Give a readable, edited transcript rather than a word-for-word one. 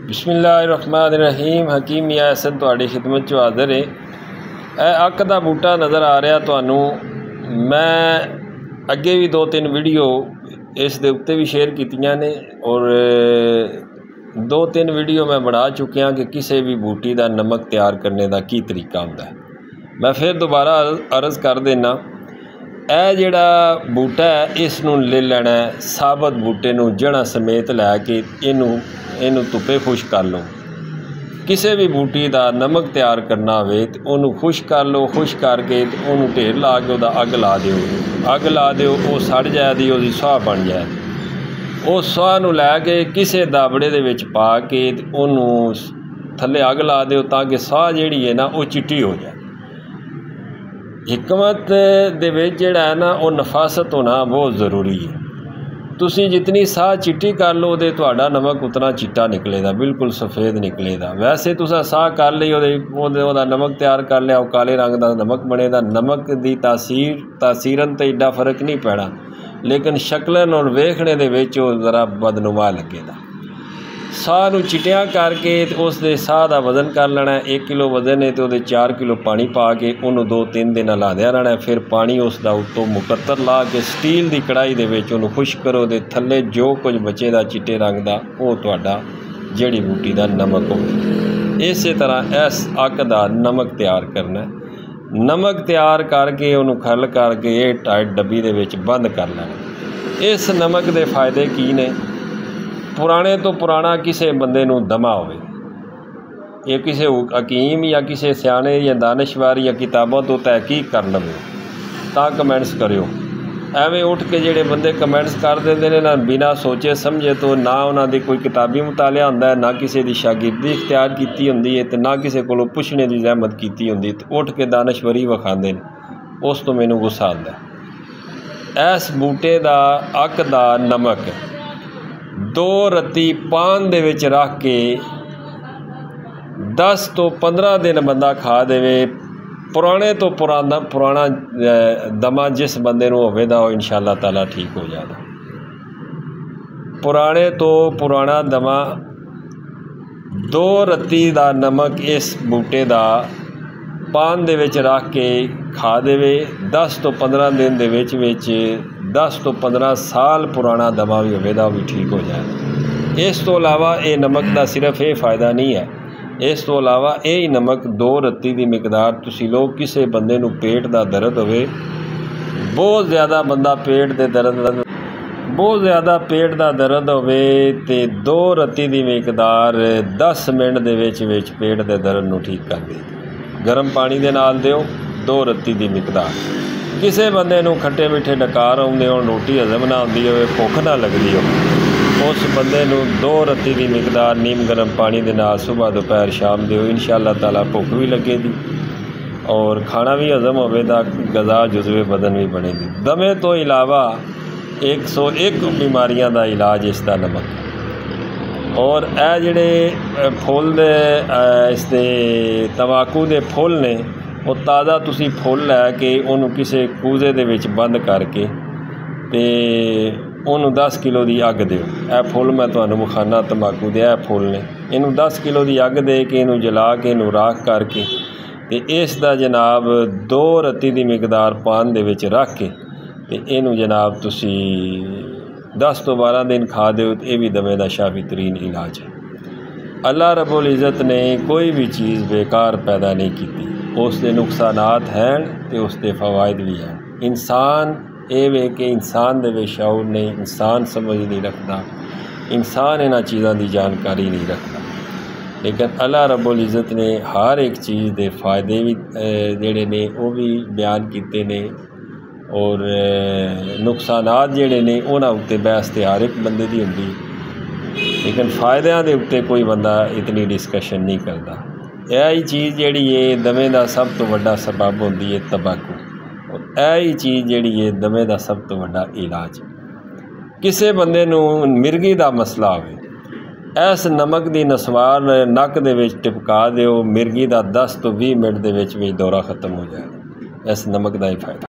बिस्मिल्लाहिर्रहमानिर्रहीम। हकीम मियां हसन तुहाडी खिदमत च हाज़र है। अक दा बूटा नज़र आ रहा तुहानू। मैं अगे भी 2-3 वीडियो इस दे उत्ते भी शेयर कीतियां ने और 2-3 वीडियो मैं बना चुकिया कि किसी भी बूटी का नमक तैयार करने का की तरीका होंदा है। मैं फिर दोबारा अर्ज़ कर देना, यह जिहड़ा बूटा है इसनूं ले लेना है साबत बूटे नूं जड़ा समेत लैके इनू धुप्पे खुश कर लो। किसी भी बूटी का नमक तैयार करना होवे तो उन्होंने खुश कर लो। खुश करके उन्होंने ढेर ला के उहदा अग ला दिओ। अग ला दिओ, वो सड़ जाए दी उहदी स्वाह बन जाए। उस स्वाह नूं लैके किसी दाबड़े दे विच पा के उन्होंने थल्ले अग ला दिओ ताकि स्वाह जिहड़ी है ना वो चिट्टी हो जाए। हिकमत दे विच जिहड़ा है ना वो नफासत होना बहुत ज़रूरी है। तुसी जितनी साह चिट्टी कर लो तो तुहाडा नमक उतना चिट्टा निकलेगा, बिल्कुल सफ़ेद निकलेगा। वैसे तुसा साह कर ली ओहदा नमक तैयार कर लिया, काले रंग का नमक बनेगा। नमक की तासीरन तो एडा फर्क नहीं पैना, लेकिन शक्लन और वेखने दे विच ज़रा बदनुमा लगेगा। साह नूं चिट्टियां करके उस दे साह का वज़न कर लेना। 1 किलो वज़न है तो 4 किलो पानी पा के उन्होंने 2-3 दिन हिलादिया रहना। फिर पानी उसका उत्तों मुकत्तर ला के स्टील की कढ़ाई दे विच उन्होंने खुश करो। दे थल्ले जो कुछ बचेगा चिट्टे रंग का वो तुहाडा जड़ी बूटी का नमक हो। इस तरह इस अक का नमक तैयार करना। नमक तैयार करके उन्होंने खल करके ये टाइट डब्बी दे विच बंद कर लेना। इस नमक के फायदे की ने? पुराने तो पुराना किसी बंदे नूं दमा होवे, ये किसी हकीम या किसी सियाणे या दानिशवर या किताबों तो तहकीक कर लवे तां कमेंट्स करियो। एवें उठ के जिहड़े बंदे कमेंट्स कर देंदे ने ना बिना सोचे समझे, तो ना उन्हां दी कोई किताबी मुतालिया हुंदा है, ना किसी दी शागिर्दी इख्तियार कीती हुंदी है, ते ना किसी कोलों पुछने दी ज़हमत कीती हुंदी, ते उठ के दानिशवरी विखांदे ने। उस तो मैनूं गुस्सा आंदा है। इस बूटे दा अक दा नमक 2 रत्ती पान दे विच रख के 10 तो 15 दिन बंदा खा देवे। पुराने तो पुराना दमा जिस बंदे नूं होवेगा वो इंशाअल्लाह ताला ठीक हो जाएगा। पुराने तो पुराना दमा 2 रत्ती दा नमक इस बूटे दा पान दे विच रख के खा देवे। 10 तो 15 दिन दे विच 10 तो 15 साल पुराना दमा भी होवेगा वो भी ठीक हो जाएगा। इस तो अलावा ये नमक का सिर्फ ये फ़ायदा नहीं है, इस तो अलावा यही नमक 2 रत्ती की मिकदार तुसी लोग किसी बंदे नूं पेट का दर्द होवे, बहुत ज़्यादा बंदा पेट के दर्द बहुत ज़्यादा पेट का दर्द होवे ते 2 रत्ती की मिकदार 10 मिनट दे विच पेट के दर्द नूं ठीक कर देगी। गर्म पानी दे नाल दिओ 2 रत्ती की मिकदार। किसी बंदे नूं खट्टे मिठे डकार आउंदे होण, रोटी हजम ना आउंदी होवे, भुख ना लगदी हो, उस बंदे नूं 2 रत्ती की मिकदार नीम गर्म पानी दे नाल सुबह दोपहर शाम दिओ। इंशाअल्लाह ताला भुख भी लगेगी और खाना भी हजम होवेगा, गज़ा जुज़वे बदन भी बनेगी। दमे तो इलावा 101 बीमारियां का इलाज इसका नमक है। और यह जिहड़े फुल इसके तंबाकू के फुल ने वो ताज़ा तुसी फुल लैके उन्होंने किसी कूजे दे विच बंद करके ते उन्होंने 10 किलो की अग दिओ। यह फुल मैं तुहानूं विखाना तंबाकू दे यह फुल ने। इनू 10 किलो की अग दे के इनू जला के इनू राख करके ते इसदा जनाब 2 रत्ती की मिकदार पान दे विच रख के ते इनू जनाब तुसी 10 तो 12 दिन खा दिओ। ये भी दमे दा शाफी तरीन इलाज है। अल्लाह रब्बुल इज़्ज़त ने कोई भी चीज़ बेकार पैदा नहीं की, उसके नुकसानात हैं तो उसके फ़वाइद भी हैं। इंसान ये वे कि इंसान दे विच शऊर नहीं, इंसान समझ नहीं रखता, इंसान इन्हां चीज़ों की जानकारी नहीं रखता। लेकिन अल्लाह रब्बुल इज़्ज़त ने हर एक चीज़ के फ़ायदे भी जिहड़े ने वो भी बयान किए ने और नुकसानात जिहड़े ने उन्हां उत्ते बहस ते हर एक बंदे दी हुंदी, लेकिन फ़ायदियां दे उत्ते कोई बंदा इतनी डिस्कशन नहीं करता। यही चीज़ जिहड़ी है दमे का सब तो वड्डा सबब होंदी है तंबाकू, और यही चीज़ जिहड़ी है दमे का सब तो वड्डा इलाज। किसी बंदे नूं मिर्गी का मसला होवे, इस नमक की नसवार नक दे विच टिपका दिओ, मिर्गी का 10 तो 20 मिनट दे विच दौरा खत्म हो जाएगा। इस नमक का ही फायदा।